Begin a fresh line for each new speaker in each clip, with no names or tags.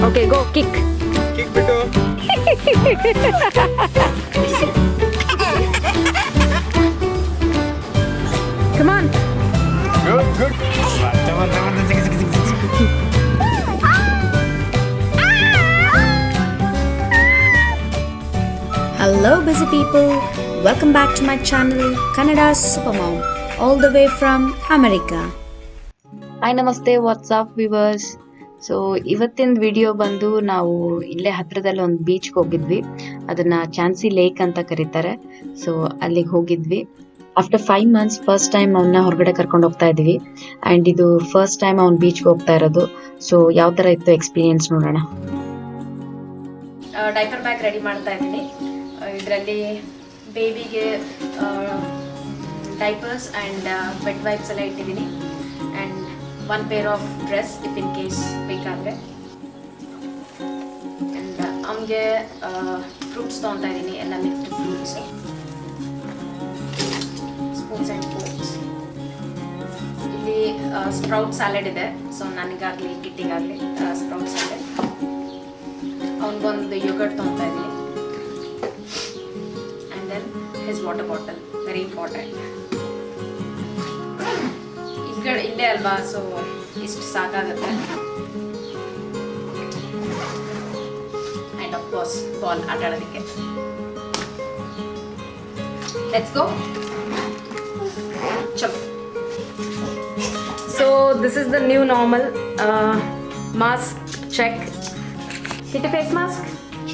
Okay, go kick.
Kick bitu.
Come on.
Good.
Hello busy people, welcome back to my channel Kannada Supermom, all the way from America.
Hi ನಮಸ್ತೆ WhatsApp viewers. So ಇವತ್ತಿನ video ಬಂದು ನಾವು ಇಲ್ಲೇ ಹತ್ರದಲ್ಲಿ ಒಂದು ಬೀಚ್ಗೆ ಹೋಗಿದ್ವಿ. ಅದನ್ನ ಚಾನ್ಸಿ lake ಅಂತ ಕರೀತಾರೆ. ಸೊ ಅಲ್ಲಿಗೆ ಹೋಗಿದ್ವಿ. ಆಫ್ಟರ್ 5 months ಫಸ್ಟ್ ಟೈಮ್ ಅವನ್ನ ಹೊರಗಡೆ ಕರ್ಕೊಂಡು ಹೋಗ್ತಾ ಇದ್ವಿ. ಆ್ಯಂಡ್ ಇದು ಫಸ್ಟ್ ಟೈಮ್ ಅವ್ನು ಬೀಚ್ಗೆ ಹೋಗ್ತಾ ಇರೋದು. ಸೊ ಯಾವ ಥರ ಇತ್ತು ಎಕ್ಸ್ಪೀರಿಯನ್ಸ್ ನೋಡೋಣ.
ಡೈಪರ್ ಬ್ಯಾಗ್ ರೆಡಿ ಮಾಡ್ತಾ ಇದ್ದೀನಿ. ಇದರಲ್ಲಿ ಬೇಬಿಗೆ ಡೈಪರ್ಸ್ ಆ್ಯಂಡ್ ವೆಟ್ ವೈಪ್ಸ್ ಎಲ್ಲ ಇಟ್ಟಿದ್ದೀನಿ. And 1 pair of dress if in case ಬೇಕಾದರೆ. ಆ್ಯಂಡ್ ಅವನಿಗೆ ಫ್ರೂಟ್ಸ್ ತೊಗೊತಾ ಇದ್ದೀನಿ, ಎಲ್ಲ mixed fruits, spoons and forks. ಇಲ್ಲಿ ಸ್ಪ್ರೌಟ್ ಸ್ಯಾಲೆಡ್ ಇದೆ. ಸೊ ನನಗಾಗಲಿ ಕಿಟ್ಟಿಗಾಗಲಿ ಸ್ಪ್ರೌಟ್ ಸ್ಯಾಲೆಡ್. ಅವನಿಗೊಂದು ಯೋಗರ್ಟ್ ತೊಗೊತಾ ಇದ್ದೀನಿ. And then his water bottle, very important. ಇಲ್ಲೇ ಅಲ್ವಾ, ಸೊ ಇಷ್ಟು ಸಾಕಾಗುತ್ತೆ. ಆ್ಯಂಡ್ ಆಫ್ ಕೋರ್ಸ್ ಬಾಲ್ ಆಟ ಆಡೋದಕ್ಕೆ. Let's go. ಚಲೋ. So this is the new normal. Mask check. Hit a face mask.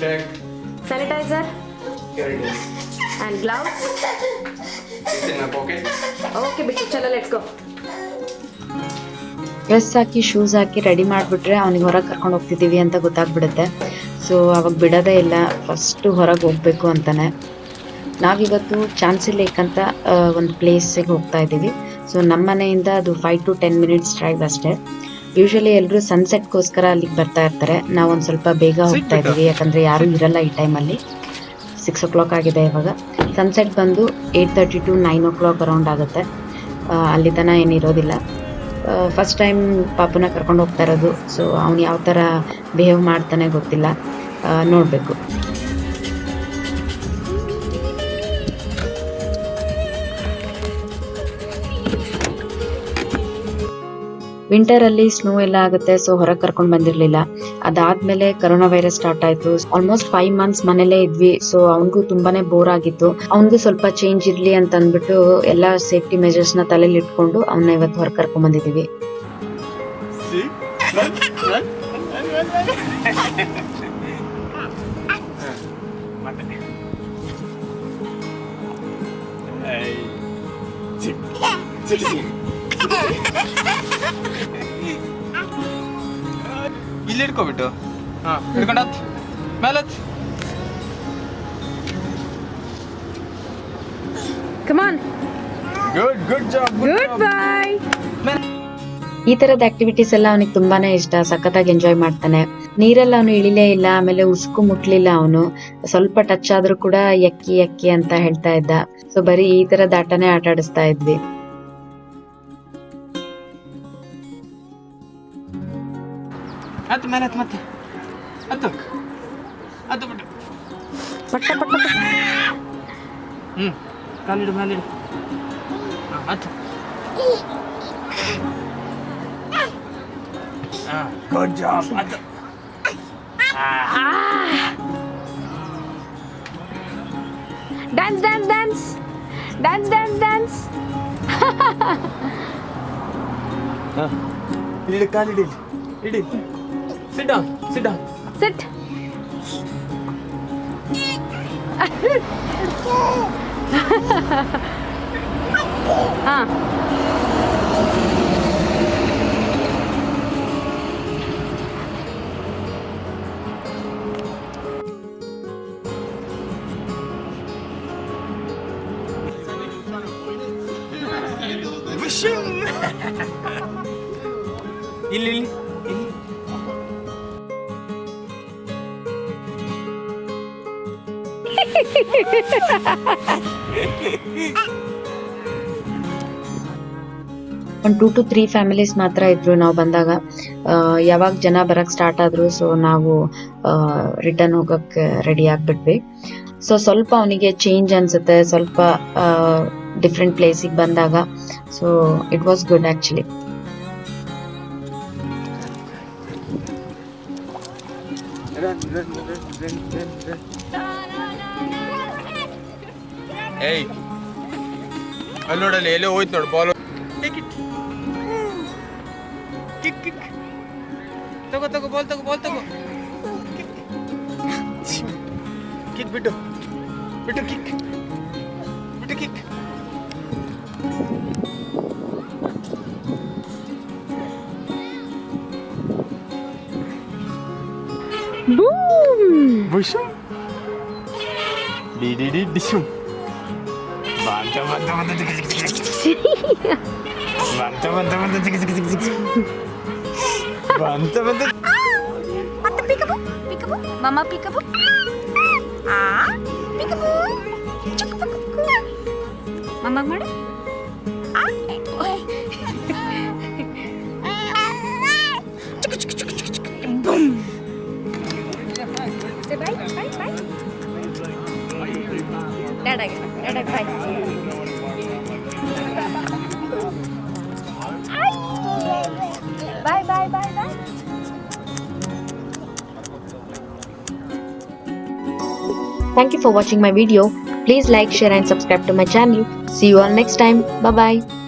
Check.
Sanitizer.
Here it is.
And gloves.
It's in my pocket.
Okay, biಟ್ಟು ಚಲೋ, let's go.
Dress hockey shoes hockey ready ಮಾಡಿಬಿಟ್ರೆ ಅವ್ನಿಗೆ ಹೊರಗೆ ಕರ್ಕೊಂಡು ಹೋಗ್ತಿದ್ದೀವಿ ಅಂತ ಗೊತ್ತಾಗ್ಬಿಡುತ್ತೆ. So ಅವಾಗ ಬಿಡೋದೇ ಇಲ್ಲ, first ಹೊರಗೆ ಹೋಗಬೇಕು ಅಂತಾನೆ. ನಾವಿವತ್ತು ಚಾನ್ಸಿ ಲೇಕ್ ಅಂತ ಒಂದು ಪ್ಲೇಸಿಗೆ ಹೋಗ್ತಾ ಇದ್ದೀವಿ. ಸೊ ನಮ್ಮ ಮನೆಯಿಂದ ಅದು 5 to 10 minutes ಡ್ರೈವ್ ಅಷ್ಟೇ. ಯೂಶ್ವಲಿ ಎಲ್ಲರೂ ಸನ್ಸೆಟ್ಗೋಸ್ಕರ ಅಲ್ಲಿಗೆ ಬರ್ತಾ ಇರ್ತಾರೆ. ನಾವೊಂದು ಸ್ವಲ್ಪ ಬೇಗ ಹೋಗ್ತಾ ಇದ್ದೀವಿ, ಯಾಕಂದರೆ ಯಾರೂ ಇರಲ್ಲ ಈ ಟೈಮಲ್ಲಿ. 6 o'clock ಆಗಿದೆ ಇವಾಗ. ಸನ್ಸೆಟ್ ಬಂದು 8:30 to 9 o'clock ಅರೌಂಡ್ ಆಗುತ್ತೆ. ಅಲ್ಲಿ ತನಕ ಏನಿರೋದಿಲ್ಲ. ಫಸ್ಟ್ ಟೈಮ್ ಪಾಪುನ ಕರ್ಕೊಂಡು ಹೋಗ್ತಾ ಇರೋದು. ಸೊ ಅವ್ನು ಯಾವ ಥರ ಬಿಹೇವ್ ಮಾಡ್ತಾನೆ ಗೊತ್ತಿಲ್ಲ, ನೋಡಬೇಕು. ವಿಂಟರಲ್ಲಿ ಸ್ನೋ ಎಲ್ಲ ಆಗುತ್ತೆ. ಸೊ ಹೊರಗೆ ಕರ್ಕೊಂಡು ಬಂದಿರಲಿಲ್ಲ. ಅದಾದಮೇಲೆ ಕರೋನಾ ವೈರಸ್ ಸ್ಟಾರ್ಟ್ ಆಯಿತು. ಆಲ್ಮೋಸ್ಟ್ 5 months ಮನೇಲೇ ಇದ್ವಿ. ಸೊ ಅವನಿಗೂ ತುಂಬಾನೇ ಬೋರ್ ಆಗಿತ್ತು. ಅವನಿಗೂ ಸ್ವಲ್ಪ ಚೇಂಜ್ ಇರಲಿ ಅಂತ ಅಂದ್ಬಿಟ್ಟು ಎಲ್ಲ ಸೇಫ್ಟಿ ಮೆಜರ್ಸ್ನ ತಲೆಯಲ್ಲಿ ಇಟ್ಕೊಂಡು ಅವನ್ನ ಇವತ್ತು ಹೊರಗೆ ಕರ್ಕೊಂಡು ಬಂದಿದ್ದೀವಿ.
ಇಲ್ಲಿ ಹಿಡ್ಕೊಬಿಟ್ಟು ಹಿಡ್ಕೊಂಡತ್ ಮೇಲತ್.
Come on.
Good job.
Goodbye.
ಈ ತರದ ಆಕ್ಟಿವಿಟೀಸ್ ಎಲ್ಲ ಅವನಿಗೆ ತುಂಬಾನೇ ಇಷ್ಟ. ಸಖತ್ತಾಗಿ ಎಂಜಾಯ್ ಮಾಡ್ತಾನೆ. ನೀರಲ್ಲಿ ಅವನು ಇಳಿಲೇ ಇಲ್ಲ, ಆಮೇಲೆ ಉಸ್ಕು ಮುಟ್ಲಿಲ್ಲ. ಅವನು ಸ್ವಲ್ಪ ಟಚ್ ಆದ್ರೂ ಕೂಡ ಎಕ್ಕಿ ಎಕ್ಕಿ ಅಂತ ಹೇಳ್ತಾ ಇದ್ದ. ಸೊ ಬರೀ ಈ ತರದ ಆಟನೇ ಆಟ ಆಡಿಸ್ತಾ ಇದ್ವಿ.
ಹತ್ತು ಮೇಲೆ ಹತ್ತು, ಮತ್ತೆ ಹತ್ತು ಹತ್ತು ಬಿಟ್ಟು
ಪಟ್ಟ ಪಟ್ಟ ಪಟ್ಟ.
ಕಾಲಿಡು ಮೇಲಿಡು. ಹತ್ತು. Good job. ಹತ್ತು.
Dance, dance, dance. Dance, dance, dance.
ಇಡಿ ಕಾಲಿಡಿ, ಇಡಿ. Sit down, sit down.
Sit.
ಇಲ್ಲಿ ಇಲ್ಲಿ ಇಲ್ಲಿ.
ಒಂದು 2 to 3 ಫ್ಯಾಮಿಲೀಸ್ ಮಾತ್ರ ಇದ್ರು ನಾವು ಬಂದಾಗ. ಯಾವಾಗ ಜನ ಬರಕ್ಕೆ ಸ್ಟಾರ್ಟ್ ಆದ್ರು, ಸೊ ನಾವು ರಿಟರ್ನ್ ಹೋಗಕ್ಕೆ ರೆಡಿ ಆಗ್ಬಿಟ್ವಿ. ಸೊ ಸ್ವಲ್ಪ ಅವನಿಗೆ ಚೇಂಜ್ ಅನ್ಸುತ್ತೆ, ಸ್ವಲ್ಪ ಡಿಫ್ರೆಂಟ್ ಪ್ಲೇಸಿಗೆ ಬಂದಾಗ. So it was good actually.
ಏಯ್ ಅಲ್ಲಿ ನೋಡಲ್ಲಿ ಎಲ್ಲೋ ಹೋಯ್ತು ನೋಡು ಬಾಲ್. ಕಿಕ್ ಕಿಕ್ ತಗೋ ತಗೋ ಬಾಲ್ ತಗೋ ಬಾಲ್ ತಗೋ. ಕಿಕ್ ಬಿಟ್ಟು ಬಿಟ್ಟು ಕಿಕ್ ಬಿಟ್ಟು kick. Bushum. Di di di disum. Banta banta banta tik tik tik. Banta banta banta tik tik tik tik. Banta banta.
Mata peekaboo, peekaboo, mama peekaboo. Ah, peekaboo. Chukaboo. Mama maಡು. Ah. Boom. Say bye, bye, bye. Dada, dada, bye. Bye, bye, bye, bye.
Thank you for watching my video. Please like, share and subscribe to my channel. See you all next time. Bye bye.